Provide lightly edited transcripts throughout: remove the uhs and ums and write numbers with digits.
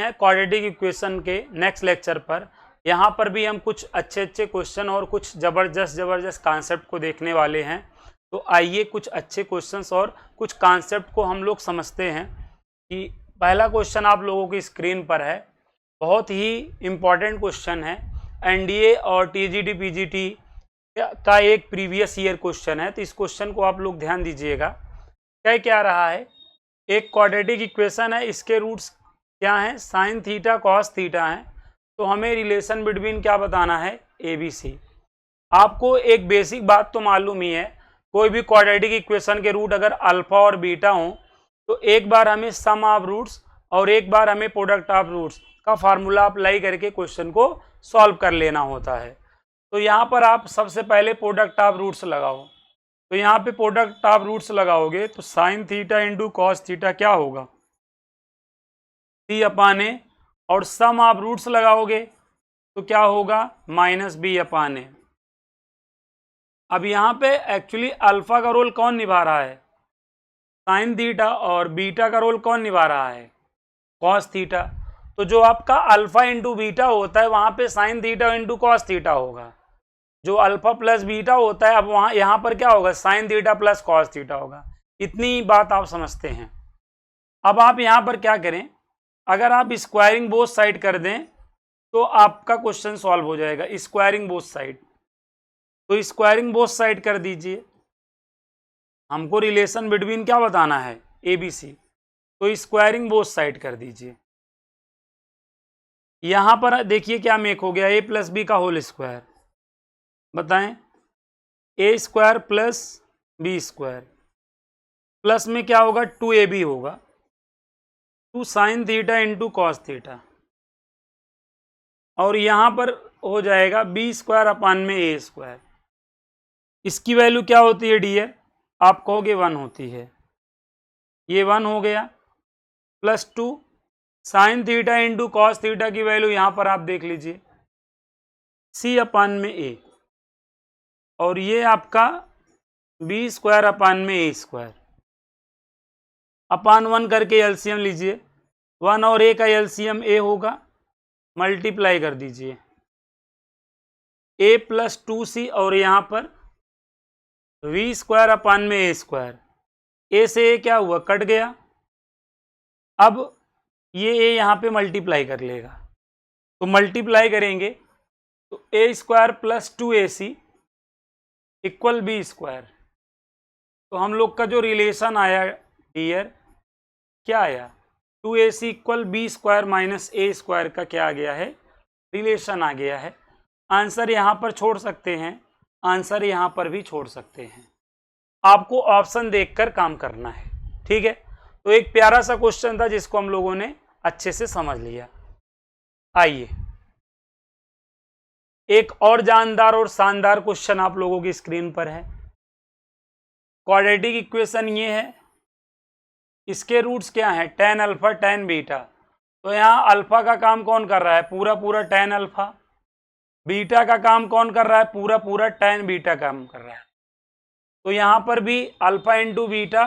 हैं quadratic equation के next lecture पर। यहाँ पर भी हम कुछ अच्छे क्वेश्चन और कुछ ज़बरदस्त कॉन्सेप्ट को देखने वाले हैं। तो आइए कुछ अच्छे क्वेश्चंस और कुछ कॉन्सेप्ट को हम लोग समझते हैं। कि पहला क्वेश्चन आप लोगों की स्क्रीन पर है, बहुत ही इम्पॉर्टेंट क्वेश्चन है। एनडीए और टीजीटी पीजीटी का एक प्रीवियस ईयर क्वेश्चन है, तो इस क्वेश्चन को आप लोग ध्यान दीजिएगा। क्या रहा है, एक क्वाड्रेटिक इक्वेशन है, इसके रूट्स क्या हैं, साइन थीटा कॉस थीटा है। तो हमें रिलेशन बिटवीन क्या बताना है, ए बी सी। आपको एक बेसिक बात तो मालूम ही है, कोई भी क्वाड्रेटिक इक्वेशन के रूट अगर अल्फा और बीटा हो तो एक बार हमें सम ऑफ रूट्स और एक बार हमें प्रोडक्ट ऑफ रूट्स का फार्मूला अप्लाई करके क्वेश्चन को सॉल्व कर लेना होता है। तो यहाँ पर आप सबसे पहले प्रोडक्ट ऑफ रूट्स लगाओ। तो यहाँ पे प्रोडक्ट ऑफ रूट्स लगाओगे तो sign theta into cos theta क्या होगा, सी अपान ए, और सम ऑफ रूट्स लगाओगे तो क्या होगा, माइनस बी अपान ए। अब यहाँ पे एक्चुअली अल्फा का रोल कौन निभा रहा है, साइन थीटा, और बीटा का रोल कौन निभा रहा है, कॉस थीटा। तो जो आपका अल्फा इंटू बीटा होता है वहां पे sign theta into cos theta होगा। जो अल्फा प्लस बीटा होता है अब वहां यहाँ पर क्या होगा, sine theta plus cos theta होगा। इतनी बात आप समझते हैं। अब आप यहाँ पर क्या करें, अगर आप स्क्वायरिंग बोथ साइड कर दें तो आपका क्वेश्चन सॉल्व हो जाएगा। स्क्वायरिंग बोथ साइड, तो स्क्वायरिंग बोथ साइड कर दीजिए। हमको रिलेशन बिटवीन क्या बताना है, ए बी सी। तो स्क्वायरिंग बोथ साइड कर दीजिए। यहां पर देखिए क्या मेक हो गया, ए प्लस बी का होल स्क्वायर। बताएं, a square plus b square, plus में क्या होगा, 2ab होगा, 2 sine theta into cos theta, और यहां पर हो जाएगा बी स्क्वायर अपान में ए स्क्वायर। इसकी वैल्यू क्या होती है डियर, आप कहोगे 1 होती है, ये 1 हो गया, plus 2 sine theta into cos theta की वैल्यू यहां पर आप देख लीजिए, सी अपान में ए, और ये आपका बी स्क्वायर अपान में ए स्क्वायर। अपान 1 करके एलसीएम लीजिए, 1 और ए का एलसीएम ए होगा, मल्टीप्लाई कर दीजिए, ए प्लस 2c, और यहां पर वी स्क्वायर अपान में ए स्क्वायर। ए से ए क्या हुआ, कट गया। अब ये ए यहाँ पे मल्टीप्लाई कर लेगा, तो मल्टीप्लाई करेंगे तो a square plus 2ac equal b square. तो हम लोग का जो रिलेशन आया डियर, क्या आया, 2ac equal b square minus a square का क्या आ गया है, रिलेशन आ गया है। आंसर यहाँ पर छोड़ सकते हैं, आंसर यहाँ पर भी छोड़ सकते हैं, आपको ऑप्शन देखकर काम करना है, ठीक है। तो एक प्यारा सा क्वेश्चन था जिसको हम लोगों ने अच्छे से समझ लिया। आइए एक और जानदार और शानदार क्वेश्चन आप लोगों की स्क्रीन पर है। क्वाड्रेटिक इक्वेशन ये है, इसके रूट्स क्या हैं, tan अल्फा tan बीटा। तो यहाँ अल्फा का काम कौन कर रहा है, पूरा पूरा tan अल्फा। बीटा का काम कौन कर रहा है, पूरा पूरा tan बीटा काम कर रहा है। तो यहाँ पर भी अल्फा इंटू बीटा,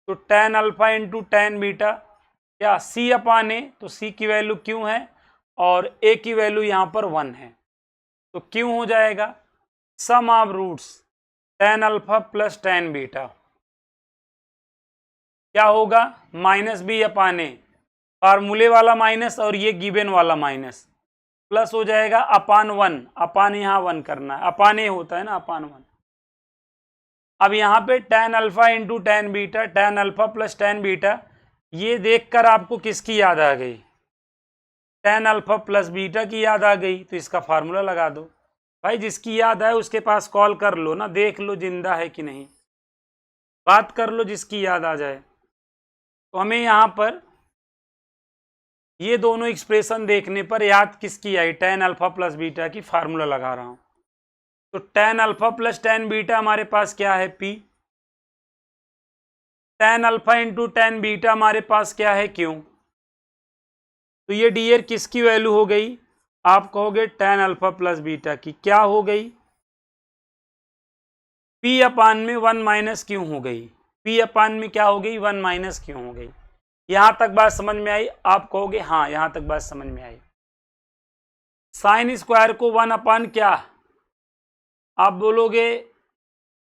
तो tan alpha into tan beta, क्या c अपान ए, तो c की वैल्यू क्यों है और a की वैल्यू यहाँ पर 1 है, तो क्यों हो जाएगा, sum of roots tan alpha plus tan beta क्या होगा, माइनस बी अपान ए, फार्मूले वाला माइनस और ये गिवन वाला माइनस, प्लस हो जाएगा अपान 1, अपान यहाँ 1 करना है, अपान ए होता है ना, अपान 1। अब यहाँ पे tan alpha into tan beta, tan alpha plus tan beta, ये देखकर आपको किसकी याद आ गई, tan अल्फा प्लस बीटा की याद आ गई, तो इसका फार्मूला लगा दो। भाई जिसकी याद आए उसके पास कॉल कर लो ना, देख लो जिंदा है कि नहीं, बात कर लो जिसकी याद आ जाए। तो हमें यहाँ पर ये दोनों एक्सप्रेशन देखने पर याद किसकी आई, tan अल्फा प्लस बीटा की, फार्मूला लगा रहा हूं। तो tan alpha plus tan beta हमारे पास क्या है, p, tan alpha into tan beta हमारे पास क्या है, q। तो ये डियर किसकी वैल्यू हो गई, आप कहोगे tan अल्फा प्लस बीटा की, क्या हो गई, p अपान में 1 माइनस क्यों हो गई, p अपान में क्या हो गई, 1 माइनस क्यों हो गई। यहां तक बात समझ में आई? आप कहोगे हाँ यहां तक बात समझ में आई। साइन स्क्वायर को 1 अपान क्या, आप बोलोगे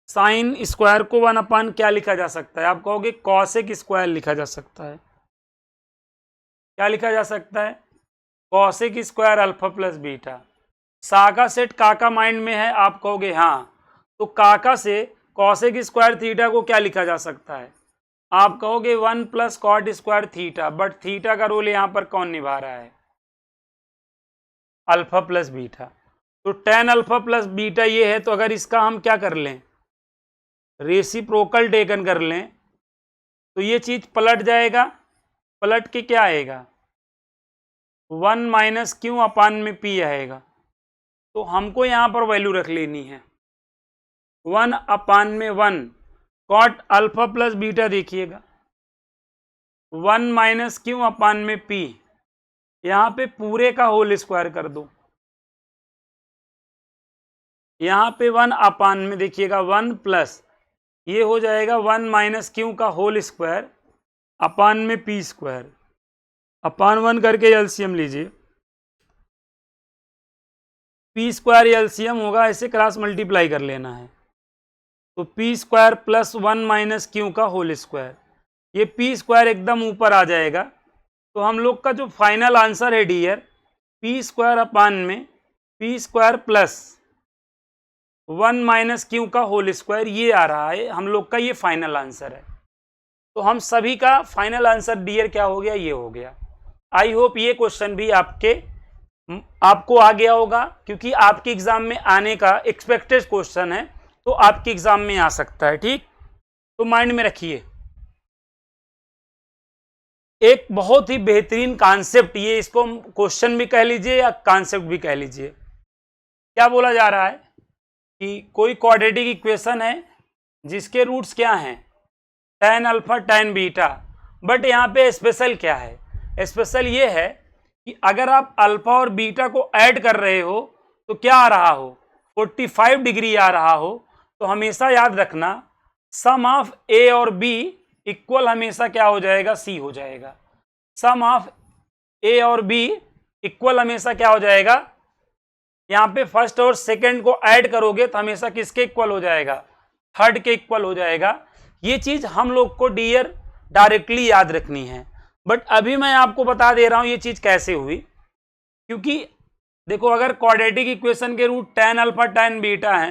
साइन स्क्वायर को 1 अपान क्या लिखा जा सकता है? आप कहोगे कॉसेक स्क्वायर लिखा जा सकता है। क्या लिखा जा सकता है? Cosec square alpha plus beta. सा का सेट काका माइंड में है, आप कहोगे हाँ, तो काका से कॉसेक स्क्वायर थीटा को क्या लिखा जा सकता है? आप कहोगे 1 plus cot square theta, but theta का रोल यहां पर कौन निभा रहा है? Alpha plus beta. तो टेन अल्फा प्लस बीटा ये है, तो अगर इसका हम क्या कर लें, रेसिप्रोकल टेकन कर लें, तो ये चीज पलट जाएगा। पलट के क्या आएगा? 1 माइनस क्यू अपान में पी आएगा। तो हमको यहां पर वैल्यू रख लेनी है 1 अपान में 1 कॉट अल्फा प्लस बीटा। देखिएगा 1 माइनस क्यू अपान में पी, यहां पे पूरे का होल स्क्वायर कर दो। यहां पे 1 अपान में देखिएगा 1 प्लस ये हो जाएगा 1 माइनस क्यू का होल स्क्वायर अपान में पी स्क्वायर। अपान 1 करके एलसीएम लीजिए, पी स्क्वायर एलसीएम होगा, ऐसे क्रॉस मल्टीप्लाई कर लेना है। तो P square plus 1 minus Q का होल स्क्वायर, ये पी स्क्वायर एकदम ऊपर आ जाएगा। तो हम लोग का जो फाइनल आंसर है डियर, पी स्क्वायर अपान में P square plus 1 minus Q का होल स्क्वायर, ये आ रहा है हम लोग का, ये फाइनल आंसर है। तो हम सभी का फाइनल आंसर डियर क्या हो गया? ये हो गया। आई होप ये क्वेश्चन भी आपको आ गया होगा, क्योंकि आपके एग्जाम में आने का एक्सपेक्टेड क्वेश्चन है, तो आपके एग्जाम में आ सकता है। ठीक, तो माइंड में रखिए। एक बहुत ही बेहतरीन कॉन्सेप्ट, ये इसको क्वेश्चन भी कह लीजिए या कॉन्सेप्ट भी कह लीजिए। क्या बोला जा रहा है कि कोई क्वाड्रेटिक इक्वेशन है जिसके रूट्स क्या हैं? tan alpha tan beta. But यहाँ पे स्पेशल क्या है? स्पेशल ये है कि अगर आप अल्फा और बीटा को ऐड कर रहे हो तो क्या आ रहा हो? 45 डिग्री आ रहा हो। तो हमेशा याद रखना सम ऑफ ए और बी इक्वल हमेशा क्या हो जाएगा? सी हो जाएगा। सम ऑफ ए और बी इक्वल हमेशा क्या हो जाएगा? यहाँ पे फर्स्ट और सेकंड को ऐड करोगे तो हमेशा किसके इक्वल हो जाएगा? थर्ड के इक्वल हो जाएगा। ये चीज हम लोग को डियर डायरेक्टली याद रखनी है। बट अभी मैं आपको बता दे रहा हूं ये चीज कैसे हुई, क्योंकि देखो अगर क्वाड्रेटिक इक्वेशन के root tan alpha tan beta है,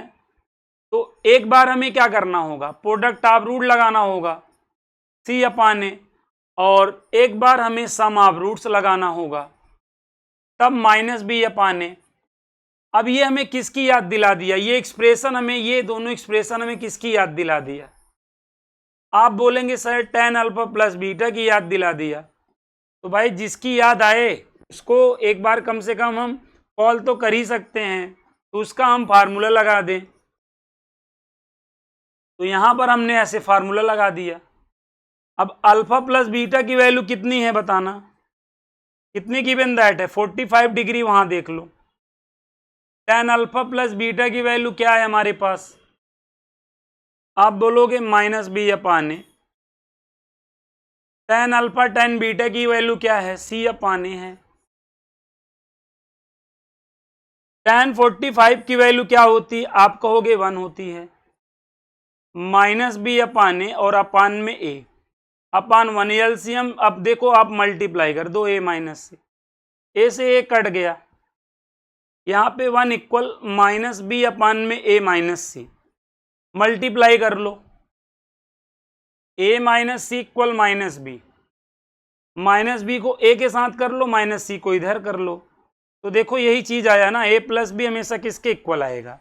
तो एक बार हमें क्या करना होगा? प्रोडक्ट ऑफ रूट लगाना होगा सी अपान ए, और एक बार हमें सम ऑफ रूट्स लगाना होगा, तब माइनस बी अपान ए। अब ये हमें किसकी याद दिला दिया? ये एक्सप्रेशन हमें, ये दोनों एक्सप्रेशन हमें किसकी याद दिला दिया? आप बोलेंगे sir tan alpha plus beta की याद दिला दिया। तो भाई जिसकी याद आए उसको एक बार कम से कम हम कॉल तो कर ही सकते हैं, तो उसका हम फार्मूला लगा दें। तो यहां पर हमने ऐसे फार्मूला लगा दिया। अब अल्फा प्लस बीटा की वैल्यू कितनी है बताना? कितनी गिवन दैट है? 45 डिग्री, वहां देख लो। tan अल्फा प्लस बीटा की वैल्यू क्या है हमारे पास? आप बोलोगे माइनस बी अपान ए। tan अल्फा tan बीटा की वैल्यू क्या है? सी अपान ए है। tan 45 की वैल्यू क्या होती? आप कहोगे 1 होती है। माइनस बी अपान ए और अपान में ए अपान 1 एलसीएम। अब देखो आप मल्टीप्लाई कर दो ए माइनस से, ए से ए कट गया, यहां पे 1 इक्वल माइनस बी अपान में ए माइनस सी। मल्टीप्लाई कर लो, a minus c equal minus b, minus b को ए के साथ कर लो, माइनस सी को इधर कर लो। तो देखो यही चीज आया ना, ए प्लस बी हमेशा किसके इक्वल आएगा?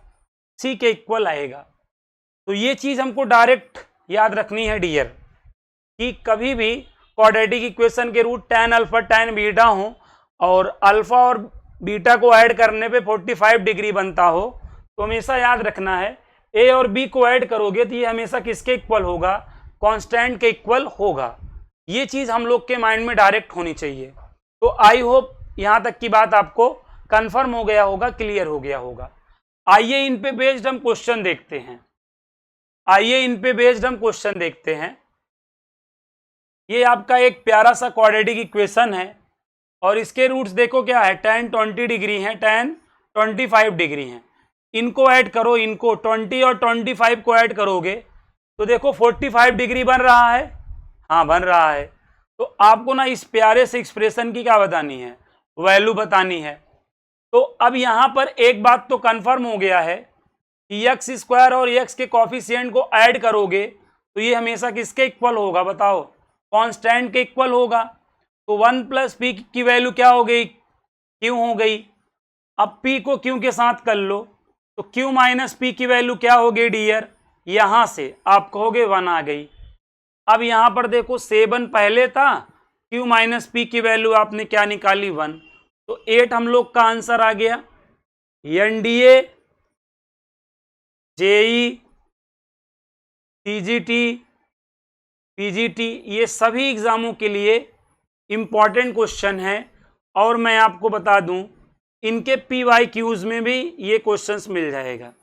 सी के इक्वल आएगा। तो ये चीज हमको डायरेक्ट याद रखनी है डियर, कि कभी भी क्वाड्रेटिक इक्वेशन के root tan alpha tan beta हो और अल्फा और बीटा को ऐड करने पे 45 डिग्री बनता हो, तो हमेशा याद रखना है ए और बी को ऐड करोगे तो ये हमेशा किसके इक्वल होगा? कांस्टेंट के इक्वल होगा। ये चीज हम लोग के माइंड में डायरेक्ट होनी चाहिए। तो आई होप यहां तक की बात आपको कंफर्म हो गया होगा, क्लियर हो गया होगा। आइए इन पे बेस्ड हम क्वेश्चन देखते हैं। ये आपका एक प्यारा सा क्वाड्रेटिक इक्वेशन है और इसके रूट्स देखो क्या है, tan 20 डिग्री है, tan 25 डिग्री है। इनको ऐड करो, इनको 20 और 25 को ऐड करोगे तो देखो 45 डिग्री बन रहा है, हाँ बन रहा है। तो आपको ना इस प्यारे से एक्सप्रेशन की क्या बतानी है, वैल्यू बतानी है। तो अब यहां पर एक बात तो कंफर्म हो गया है कि एक्स स्क्वायर और एक्स के कॉफिशिएंट को ऐड करोगे तो ये हमेशा किसके इक्वल होगा, बताओ, कांस्टेंट के इक्वल होगा। तो 1 प्लस पी की वैल्यू क्या हो गई, क्यू हो गई। अब पी को क्यू के साथ कर लो तो क्यू माइनस पी की वैल्यू क्या हो गई डियर, यहां से आप कहोगे 1 आ गई। अब यहां पर देखो 7 पहले था, क्यू माइनस पी की वैल्यू आपने क्या निकाली 1, तो 8 हम लोग का आंसर आ गया। एनडीए, जेई, टीजीटी, पीजीटी, ये सभी एग्जामों के लिए इंपॉर्टेंट क्वेश्चन है। और मैं आपको बता दूं इनके PYQs में भी ये क्वेश्चंस मिल जाएगा,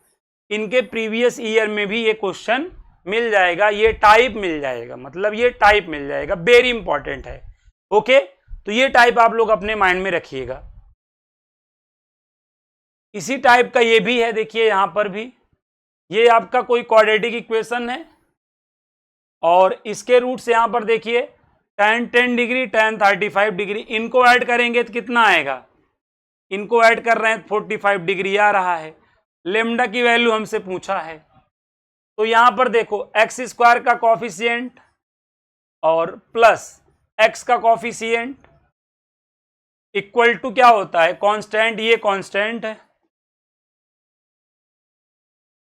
इनके प्रीवियस ईयर में भी ये क्वेश्चन मिल जाएगा, ये टाइप मिल जाएगा, मतलब ये टाइप मिल जाएगा, वेरी इंपॉर्टेंट है। ओके, तो ये टाइप आप लोग अपने माइंड में रखिएगा। इसी टाइप का ये भी है, देखिए यहां पर भी ये आपका कोई क्वाड्रेटिक इक्वेशन है और इसके रूट्स यहां पर देखिए tan 10 डिग्री, tan 35 डिग्री, इनको ऐड करेंगे तो कितना आएगा, इनको ऐड कर रहे हैं 45 डिग्री आ रहा है। लेमडा की वैल्यू हमसे पूछा है, तो यहां पर देखो एक्स स्क्वायर का कॉफिशिएंट और प्लस एक्स का कॉफिशिएंट इक्वल टू क्या होता है, कांस्टेंट, ये कांस्टेंट है।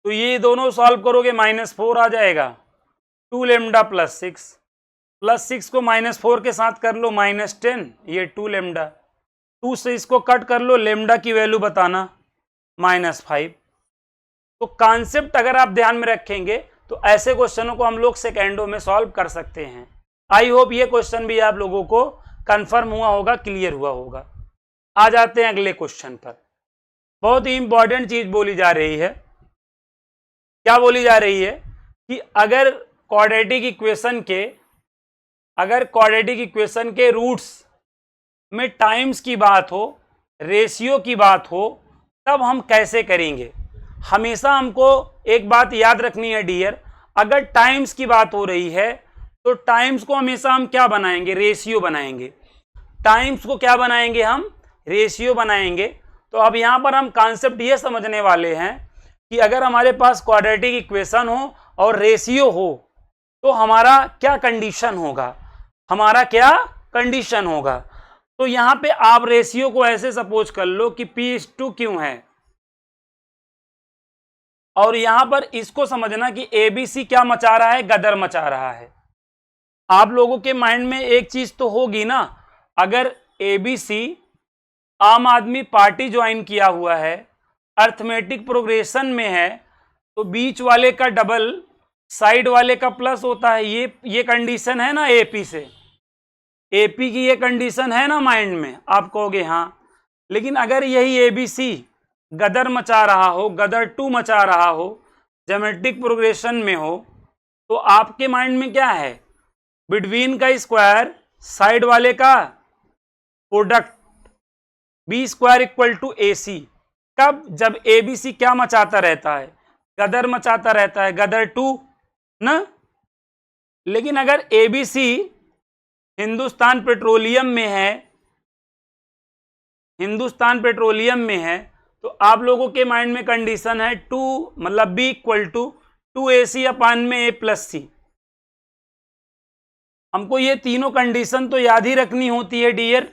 तो ये दोनों सॉल्व करोगे -4 आ जाएगा, 2 लेमडा प्लस 6 को -4 के साथ कर लो -10, ये 2 लेमडा, 2 से इसको कट कर लो, लेमडा की वैल्यू बताना -5। तो कॉन्सेप्ट अगर आप ध्यान में रखेंगे तो ऐसे क्वेश्चनों को हम लोग सेकेंडों में सॉल्व कर सकते हैं। आई होप ये क्वेश्चन भी आप लोगों को कंफर्म हुआ होगा, क्लियर हुआ होगा। आ जाते हैं अगले क्वेश्चन पर। बहुत ही इंपॉर्टेंट चीज बोली जा रही है, क्या बोली जा रही है कि अगर क्वाड्रेटिक इक्वेशन के रूट्स में टाइम्स की बात हो, रेशियो की बात हो, तब हम कैसे करेंगे। हमेशा हमको एक बात याद रखनी है डियर, अगर टाइम्स की बात हो रही है तो टाइम्स को हमेशा हम क्या बनाएंगे, रेशियो बनाएंगे। टाइम्स को क्या बनाएंगे, हम रेशियो बनाएंगे। तो अब यहां पर हम कॉन्सेप्ट ये समझने वाले हैं कि अगर हमारे पास क्वाड्रेटिक इक्वेशन हो और रेशियो हो तो हमारा क्या कंडीशन होगा, हमारा क्या कंडीशन होगा। तो यहां पे आप रेशियो को ऐसे सपोज कर लो कि P/Q है, और यहां पर इसको समझना कि ABC क्या मचा रहा है, गदर मचा रहा है। आप लोगों के माइंड में एक चीज तो होगी ना, अगर ABC आम आदमी पार्टी ज्वाइन किया हुआ है, अर्थमेटिक प्रोग्रेशन में है, तो बीच वाले का डबल साइड वाले का प्लस होता है। ये कंडीशन है ना AP से, AP की ये कंडीशन है ना माइंड में, आप कहोगे हाँ। लेकिन अगर यही ABC गदर मचा रहा हो, गदर 2 मचा रहा हो, ज्योमेट्रिक प्रोग्रेशन में हो, तो आपके माइंड में क्या है, बिटवीन का स्क्वायर, साइड वाले का प्रोडक्ट, B² = AC। कब, जब ABC क्या मचाता रहता है, गदर मचाता रहता है, गदर 2 ना। लेकिन अगर ABC हिंदुस्तान पेट्रोलियम में है, तो आप लोगों के माइंड में कंडीशन है 2, मतलब B = 2AC/A+C। हमको ये तीनों कंडीशन तो याद ही रखनी होती है डियर।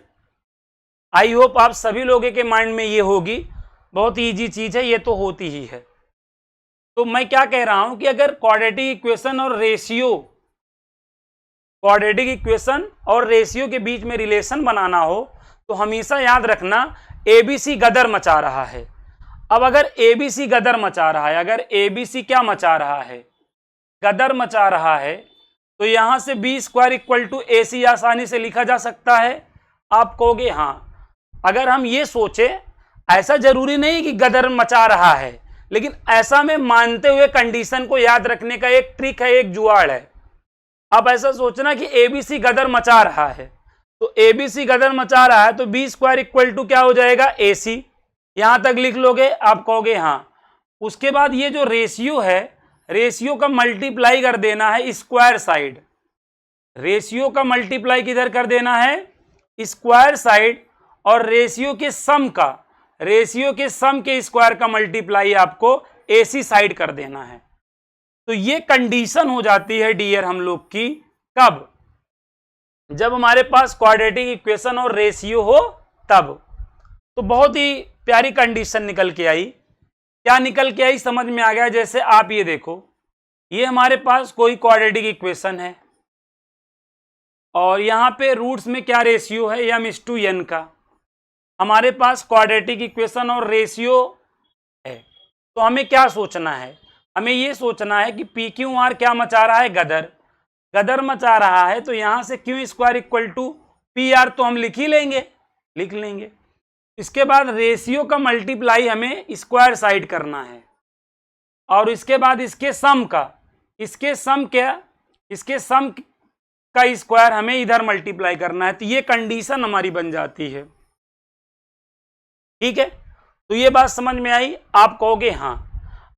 आई होप आप सभी लोगों के माइंड में ये होगी, बहुत इजी चीज है, ये तो होती ही है। तो मैं क्या कह रहा हूं कि अगर क्वाड्रेटिक इक्वेशन और रेशियो के बीच में रिलेशन बनाना हो तो हमेशा याद रखना ABC गदर मचा रहा है। अब अगर ABC गदर मचा रहा है, अगर ABC क्या मचा रहा है, गदर मचा रहा है, तो यहां से B² = AC आसानी से लिखा जा सकता है। आप कहोगे हाँ। अगर हम ये सोचे, ऐसा जरूरी नहीं कि गदर मचा रहा है, लेकिन ऐसा में मानते हुए कंडीशन को याद रखने का एक ट्रिक है, एक जुगाड़ है। आप ऐसा सोचना कि एबीसी गदर मचा रहा है, तो एबीसी गदर मचा रहा है तो बी स्क्वायर इक्वल टू क्या हो जाएगा, एसी। यहां तक लिख लोगे, आप कहोगे हाँ। उसके बाद ये जो रेशियो है, रेशियो का मल्टीप्लाई कर देना है स्क्वायर साइड, रेशियो का मल्टीप्लाई किधर कर देना है, स्क्वायर साइड, और रेशियो के सम का, रेशियो के सम के स्क्वायर का मल्टीप्लाई आपको एसी साइड कर देना है। तो ये कंडीशन हो जाती है डियर हम लोग की, कब, जब हमारे पास क्वाड्रेटिक इक्वेशन और रेशियो हो तब। तो बहुत ही प्यारी कंडीशन निकल के आई। क्या निकल के आई समझ में आ गया। जैसे आप ये देखो, ये हमारे पास कोई क्वाड्रेटिक इक्वेशन है और यहां पे रूट्स में क्या रेशियो है, m/n का। हमारे पास क्वाड्रेटिक इक्वेशन और रेशियो है, तो हमें क्या सोचना है, हमें ये सोचना है कि पी क्यू आर क्या मचा रहा है, गदर, गदर मचा रहा है। तो यहां से Q square equal to P R तो हम लिख ही लेंगे, लिख लेंगे। इसके बाद रेशियो का मल्टीप्लाई हमें स्क्वायर साइड करना है, और इसके बाद इसके सम का, इसके सम क्या, इसके सम का स्क्वायर हमें इधर मल्टीप्लाई करना है। तो ये कंडीशन हमारी बन जाती है। ठीक है, तो ये बात समझ में आई। आप कहोगे हाँ।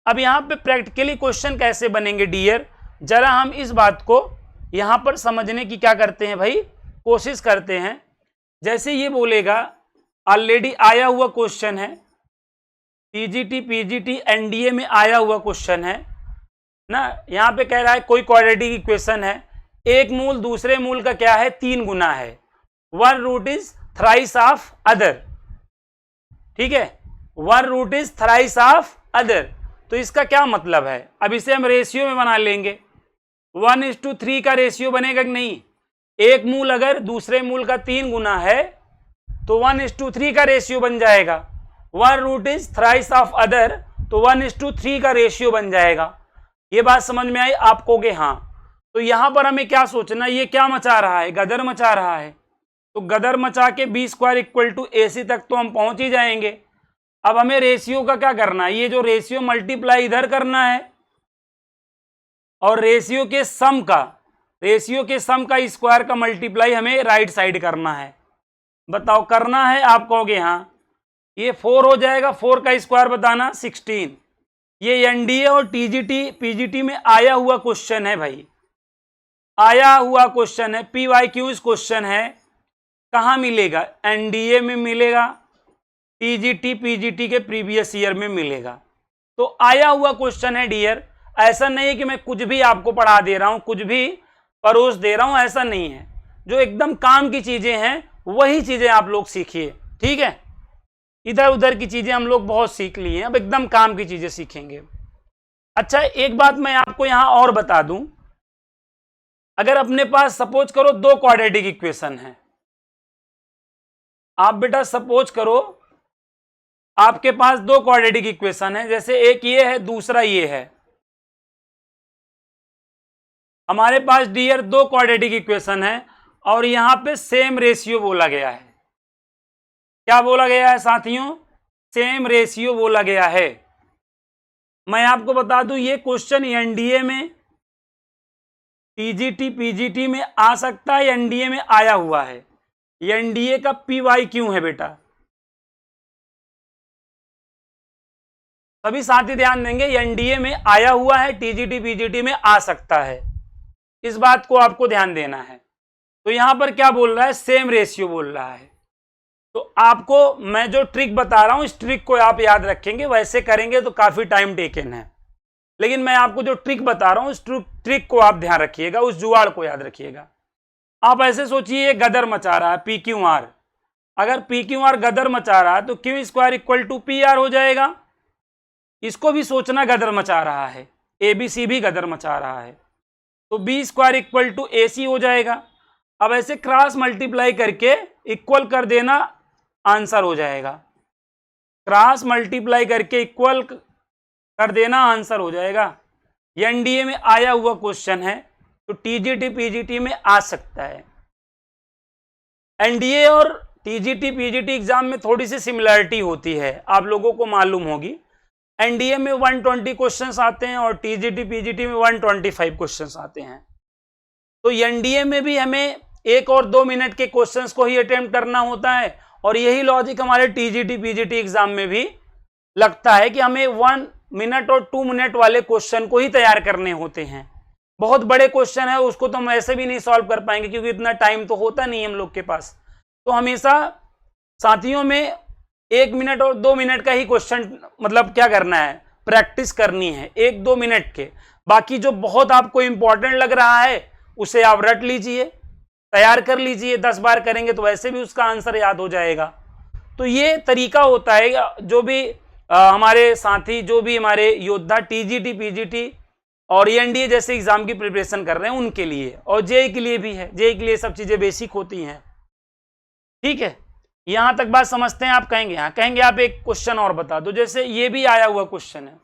अब यहां पे प्रैक्टिकली क्वेश्चन कैसे बनेंगे डियर, जरा हम इस बात को यहां पर समझने की क्या करते हैं भाई, कोशिश करते हैं। जैसे ये बोलेगा, ऑलरेडी आया हुआ क्वेश्चन है, टीजीटी पीजीटी एनडीए में आया हुआ क्वेश्चन है ना। यहां पे कह रहा है कोई क्वाड्रेटिक इक्वेशन है, एक मूल दूसरे मूल का क्या है, 3 गुना है, 1 root is thrice of other. ठीक है, 1 root is thrice of other. तो इसका क्या मतलब है, अब इसे हम रेशियो में बना लेंगे। 1:3 का रेशियो बनेगा कि नहीं, एक मूल अगर दूसरे मूल का 3 गुना है तो 1:3 का रेशियो बन जाएगा। 1 root is thrice of other, तो 1:3 का रेशियो बन जाएगा। ये बात समझ में आई। आप कहोगे हाँ। तो यहां पर हमें क्या सोचना, ये क्या मचा रहा है, गदर मचा रहा है। तो गदर मचा के B square equal to AC तक तो हम पहुंच ही जाएंगे। अब हमें रेशियो का क्या करना है, ये जो रेशियो मल्टीप्लाई इधर करना है, और रेशियो के सम का, रेशियो के सम का स्क्वायर का मल्टीप्लाई हमें राइट साइड करना है। बताओ करना है, आप कहोगे हाँ। ये 4 हो जाएगा, 4 का स्क्वायर बताना 16। ये एनडीए और टीजीटी पीजीटी में आया हुआ क्वेश्चन है भाई, आया हुआ क्वेश्चन है, PYQ क्वेश्चन है। कहाँ मिलेगा, एनडीए में मिलेगा, टीजीटी पीजीटी के प्रीवियस ईयर में मिलेगा। तो आया हुआ क्वेश्चन है डियर। ऐसा नहीं है कि मैं कुछ भी आपको पढ़ा दे रहा हूं, कुछ भी परोस दे रहा हूं, ऐसा नहीं है। जो एकदम काम की चीजें हैं वही चीजें आप लोग सीखिए। ठीक है, इधर उधर की चीजें हम लोग बहुत सीख लिए हैं, अब एकदम काम की चीजें सीखेंगे। अच्छा, एक बात मैं आपको यहां और बता दूं, अगर अपने पास सपोज करो 2 क्वाड्रेटिक इक्वेशन है, आप बेटा सपोज करो आपके पास 2 क्वाड्रेटिक इक्वेशन है, जैसे एक ये है दूसरा ये है। हमारे पास डियर 2 क्वाड्रेटिक इक्वेशन है और यहां पे सेम रेशियो बोला गया है। क्या बोला गया है साथियों, सेम रेशियो बोला गया है। मैं आपको बता दूं ये क्वेश्चन एनडीए में, टीजीटी पीजीटी में आ सकता है, एनडीए में आया हुआ है। एनडीए का PYQ है बेटा। सभी साथी ध्यान देंगे, एनडीए में आया हुआ है, टीजीटी पीजीटी में आ सकता है, इस बात को आपको ध्यान देना है। तो यहां पर क्या बोल रहा है, सेम रेशियो बोल रहा है। तो आपको मैं जो ट्रिक बता रहा हूं, इस ट्रिक को आप याद रखेंगे, वैसे करेंगे तो काफी टाइम टेकन है, लेकिन मैं आपको जो ट्रिक बता रहा हूं उस ट्रिक को आप ध्यान रखिएगा, उस जुगाड़ को याद रखिएगा। आप ऐसे सोचिए गदर मचा रहा है PQR, अगर PQR गदर मचा रहा है तो Q square equal to PR हो जाएगा। इसको भी सोचना गदर मचा रहा है, ABC भी गदर मचा रहा है, तो B square equal to AC हो जाएगा। अब ऐसे क्रॉस मल्टीप्लाई करके इक्वल कर देना, आंसर हो जाएगा। क्रॉस मल्टीप्लाई करके इक्वल कर देना, आंसर हो जाएगा। एनडीए में आया हुआ क्वेश्चन है तो टीजीटी पीजीटी में आ सकता है। एनडीए और टीजीटी पीजीटी एग्जाम में थोड़ी सी सिमिलरिटी होती है, आप लोगों को मालूम होगी। एनडीए में 120 क्वेश्चंस आते हैं और टीजीटी पीजीटी में 125 क्वेश्चंस आते हैं। तो एनडीए में भी हमें 1 और 2 मिनट के क्वेश्चंस को ही अटेम्प्ट करना होता है, और यही लॉजिक हमारे टीजीटी पीजीटी एग्जाम में भी लगता है कि हमें 1 मिनट और 2 मिनट वाले क्वेश्चन को ही तैयार करने होते हैं। बहुत बड़े क्वेश्चन है उसको तो हम ऐसे भी नहीं सॉल्व कर पाएंगे, क्योंकि इतना टाइम तो होता नहीं हम लोग के पास। तो हमेशा साथियों में 1 मिनट और 2 मिनट का ही क्वेश्चन मतलब क्या करना है, प्रैक्टिस करनी है 1-2 मिनट के। बाकी जो बहुत आपको इंपॉर्टेंट लग रहा है उसे आप रट लीजिए, तैयार कर लीजिए, 10 बार करेंगे तो वैसे भी उसका आंसर याद हो जाएगा। तो ये तरीका होता है जो भी हमारे साथी, जो भी हमारे योद्धा टीजीटी पीजीटी और एनडीए जैसे एग्जाम की प्रिपरेशन कर रहे हैं उनके लिए, और जेई के लिए भी है। जेई के लिए सब चीजें बेसिक होती हैं। ठीक है, यहां तक बात समझते हैं। आप कहेंगे, हाँ कहेंगे आप एक क्वेश्चन और बता दो। जैसे ये भी आया हुआ क्वेश्चन है,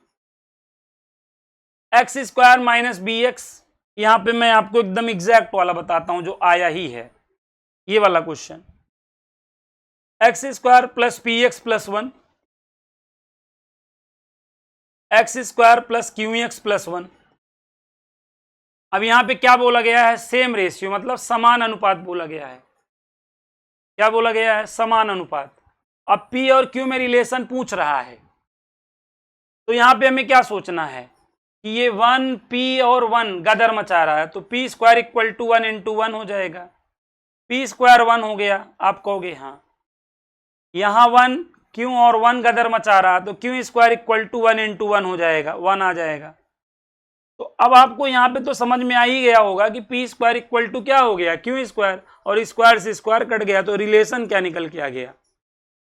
X square minus B X. यहां पे मैं आपको एकदम एग्जैक्ट वाला बताता हूं जो आया ही है, ये वाला question, x square plus P x plus 1, x square plus Q x plus 1। अब यहां पे क्या बोला गया है, सेम रेशियो, मतलब समान अनुपात बोला गया है। क्या बोला गया है, समान अनुपात। अब P और Q में रिलेशन पूछ रहा है, तो यहां पे हमें क्या सोचना है कि ये 1 P और 1 गदर मचा रहा है, तो P square equal to 1 into 1 हो जाएगा। P स्क्वायर 1 हो गया, आप कहोगे हाँ। यहां 1 Q और 1 गदर मचा रहा, तो Q square equal to 1 into 1 हो जाएगा, 1 आ जाएगा। तो अब आपको यहां पे तो समझ में आ ही गया होगा कि P स्क्वायर इक्वल टू क्या हो गया, Q स्क्वायर, और स्क्वायर से स्क्वायर कट गया, तो रिलेशन क्या निकल के आ गया,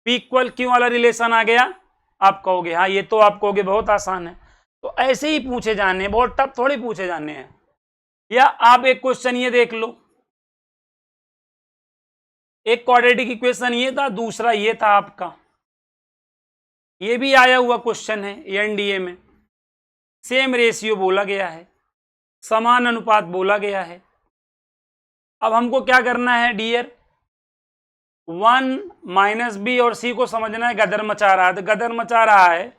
P इक्वल Q वाला रिलेशन आ गया। आप कहोगे हाँ, ये तो आप कहोगे बहुत आसान है। तो ऐसे ही पूछे जाने, बहुत टफ थोड़ी पूछे जाने हैं। या आप एक क्वेश्चन ये देख लो, एक क्वाड्रेटिक इक्वेशन ये था, दूसरा ये था आपका, ये भी आया हुआ क्वेश्चन है एनडीए में। सेम रेशियो बोला गया है, समान अनुपात बोला गया है। अब हमको क्या करना है डियर, 1 माइनस बी और सी को समझना है, गदर मचा रहा है, तो गदर मचा रहा है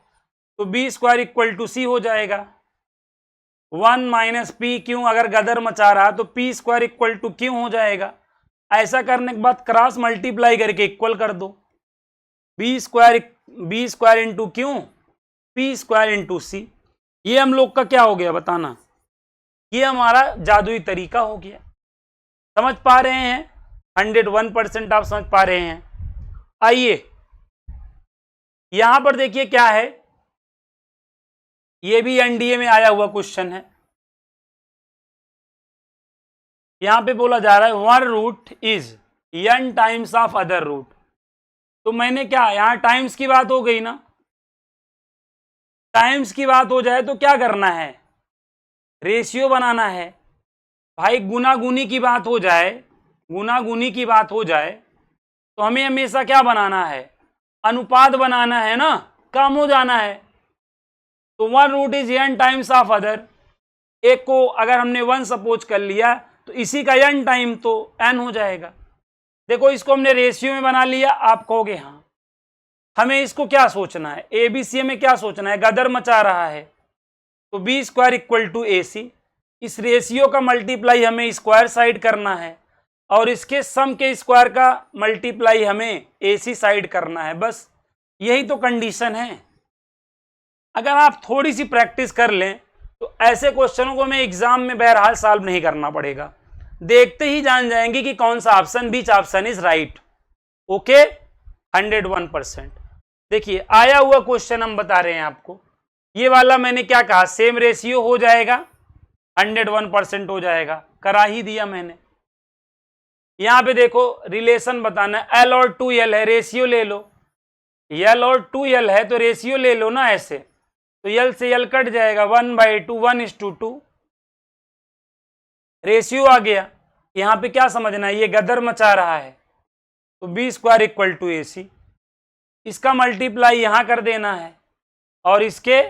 तो बी स्क्वायर इक्वल टू सी हो जाएगा। 1 माइनस पी क्यों, अगर गदर मचा रहा तो पी स्क्वायर इक्वल टू क्यों हो जाएगा। ऐसा करने के बाद क्रॉस मल्टीप्लाई करके इक्वल कर दो, बी स्क्वायर इंटू क्यों, पी स्क्वायर इंटू सी। ये हम लोग का क्या हो गया बताना, ये हमारा जादुई तरीका हो गया। समझ पा रहे हैं, 101% आप समझ पा रहे हैं। आइए यहां पर देखिए क्या है, ये भी एनडीए में आया हुआ क्वेश्चन है। यहां पे बोला जा रहा है one root is n times of other root. तो मैंने क्या, यहां टाइम्स की बात हो गई ना, टाइम्स की बात हो जाए तो क्या करना है, रेशियो बनाना है। भाई गुना गुनी की बात हो जाए, गुना गुनी की बात हो जाए तो हमें हमेशा क्या बनाना है, अनुपात बनाना है ना, कम हो जाना है। तो 1 root is n times of other, एक को अगर हमने 1 सपोज कर लिया तो इसी का n टाइम तो n हो जाएगा। देखो इसको हमने रेशियो में बना लिया, आप कहोगे हाँ। हमें इसको क्या सोचना है, एबीसी में क्या सोचना है, गदर मचा रहा है, तो बी स्क्वायर इक्वल टू ए सी। इस रेशियो का मल्टीप्लाई हमें स्क्वायर साइड करना है, और इसके सम के स्क्वायर का मल्टीप्लाई हमें एसी साइड करना है। बस यही तो कंडीशन है। अगर आप थोड़ी सी प्रैक्टिस कर लें तो ऐसे क्वेश्चनों को हमें एग्जाम में बहरहाल सॉल्व नहीं करना पड़ेगा, देखते ही जान जाएंगे कि कौन सा option, beach option is right. Okay, 101%। देखिए आया हुआ क्वेश्चन हम बता रहे हैं आपको, ये वाला मैंने क्या कहा, सेम रेशियो हो जाएगा, 101% हो जाएगा, करा ही दिया मैंने। यहां पे देखो रिलेशन बताना है, एल और 2l है, रेशियो ले लो, एल और 2l है तो रेशियो ले लो ना ऐसे, तो एल से एल कट जाएगा, 1/2, 1:2, रेशियो आ गया। यहां पे क्या समझना है, ये गदर मचा रहा है तो बी स्क्वायर इक्वल टू ए सी, इसका मल्टीप्लाई यहां कर देना है, और इसके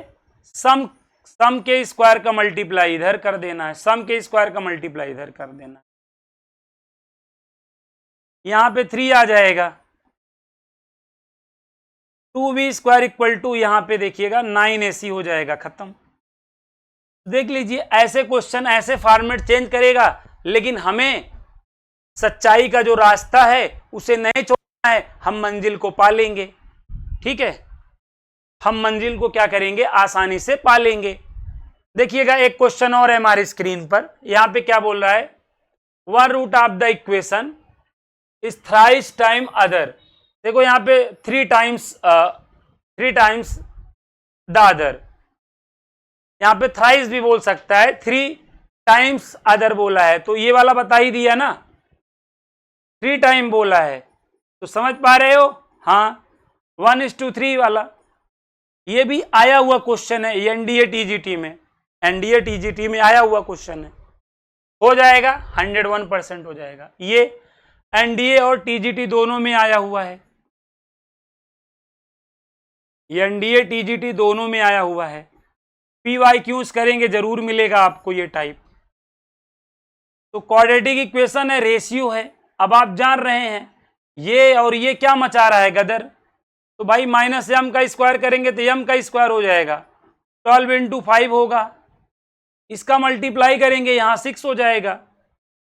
सम के स्क्वायर का मल्टीप्लाई इधर कर देना है, सम के स्क्वायर का मल्टीप्लाई इधर कर देना है। यहां पे 3 आ जाएगा, 2b स्क्वायर इक्वल टू, यहां पे देखिएगा 9ac हो जाएगा, खत्म। देख लीजिए ऐसे क्वेश्चन ऐसे फॉर्मेट चेंज करेगा लेकिन हमें सच्चाई का जो रास्ता है उसे नहीं छोड़ना है, हम मंजिल को पा लेंगे। ठीक है, हम मंजिल को क्या करेंगे, आसानी से पा लेंगे। देखिएगा एक क्वेश्चन और है हमारी स्क्रीन पर, यहां पे क्या बोल रहा है, one root of the equation is thrice time other. देखो यहां पे थ्री टाइम्स द अदर, यहां पे थ्राइस भी बोल सकता है, थ्री टाइम्स अदर बोला है, तो ये वाला बता ही दिया ना, थ्री टाइम बोला है, तो समझ पा रहे हो। हाँ, 1:3 वाला ये भी आया हुआ क्वेश्चन है, एनडीए टीजीटी में, एनडीए टीजीटी में आया हुआ क्वेश्चन है, हो जाएगा 101% हो जाएगा। ये एनडीए और टीजीटी दोनों में आया हुआ है, ये एनडीए टीजीटी दोनों में आया हुआ है। पीवाईक्यूज करेंगे जरूर मिलेगा आपको ये टाइप। तो क्वाड्रेटिक इक्वेशन है, रेशियो है। अब आप जान रहे हैं ये और ये क्या मचा रहा है गदर, तो भाई माइनस एम का स्क्वायर करेंगे तो एम का स्क्वायर हो जाएगा, 12 × 5 होगा, इसका मल्टीप्लाई करेंगे यहाँ 6 हो जाएगा,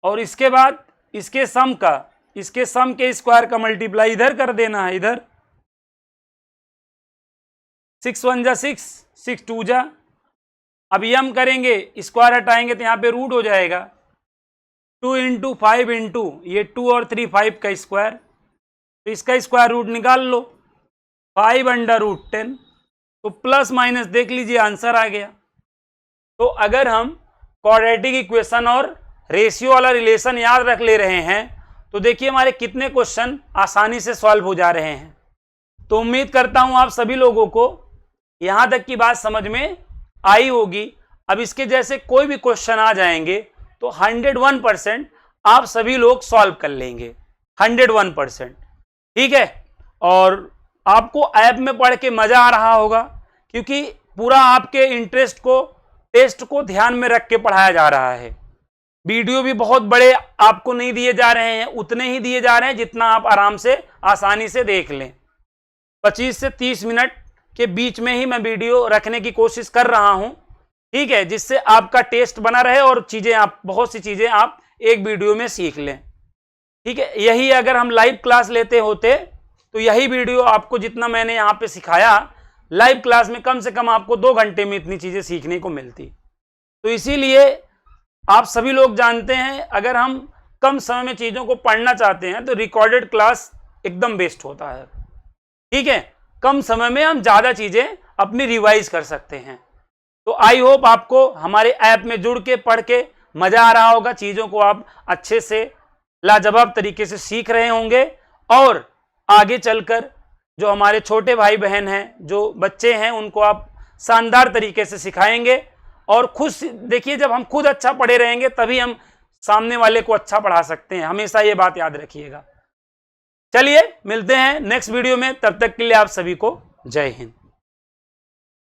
और इसके बाद इसके सम के स्क्वायर का मल्टीप्लाई इधर कर देना है, इधर 6 1 जा 6, 6 2 जा, अब यम करेंगे स्क्वायर हटाएंगे तो यहाँ पे रूट हो जाएगा, 2 × 5 × ये 2 और 3 5 का स्क्वायर, तो इसका स्क्वायर रूट निकाल लो, 5/√10, तो प्लस माइनस देख लीजिए आंसर आ गया। तो अगर हम क्वाड्रेटिक इक्वेशन और रेशियो वाला रिलेशन याद रख ले रहे हैं तो देखिए हमारे कितने क्वेश्चन आसानी से सॉल्व हो जा रहे हैं। तो उम्मीद करता हूं आप सभी लोगों को यहां तक की बात समझ में आई होगी। अब इसके जैसे कोई भी क्वेश्चन आ जाएंगे तो 101% आप सभी लोग सॉल्व कर लेंगे, 101%। ठीक है, और आपको ऐप में पढ़ के मजा आ रहा होगा क्योंकि पूरा आपके इंटरेस्ट को, टेस्ट को ध्यान में रख के पढ़ाया जा रहा है। वीडियो भी बहुत बड़े आपको नहीं दिए जा रहे हैं, उतने ही दिए जा रहे हैं जितना आप आराम से आसानी से देख लें। 25 से 30 मिनट के बीच में ही मैं वीडियो रखने की कोशिश कर रहा हूं, ठीक है, जिससे आपका टेस्ट बना रहे और बहुत सी चीजें आप एक वीडियो में सीख लें। ठीक है, यही अगर हम लाइव क्लास लेते होते तो यही वीडियो आपको जितना मैंने यहाँ पे सिखाया लाइव क्लास में कम से कम आपको 2 घंटे में इतनी चीजें सीखने को मिलती। तो इसीलिए आप सभी लोग जानते हैं अगर हम कम समय में चीजों को पढ़ना चाहते हैं तो रिकॉर्डेड क्लास एकदम बेस्ट होता है। ठीक है, कम समय में हम ज्यादा चीजें अपनी रिवाइज कर सकते हैं। तो आई होप आपको हमारे ऐप में जुड़ के पढ़ के मजा आ रहा होगा, चीजों को आप अच्छे से लाजवाब तरीके से सीख रहे होंगे और आगे चलकर जो हमारे छोटे भाई बहन हैं, जो बच्चे हैं, उनको आप शानदार तरीके से सिखाएंगे। और खुद देखिए, जब हम खुद अच्छा पढ़े रहेंगे तभी हम सामने वाले को अच्छा पढ़ा सकते हैं, हमेशा ये बात याद रखिएगा। चलिए मिलते हैं नेक्स्ट वीडियो में, तब तक के लिए आप सभी को जय हिंद।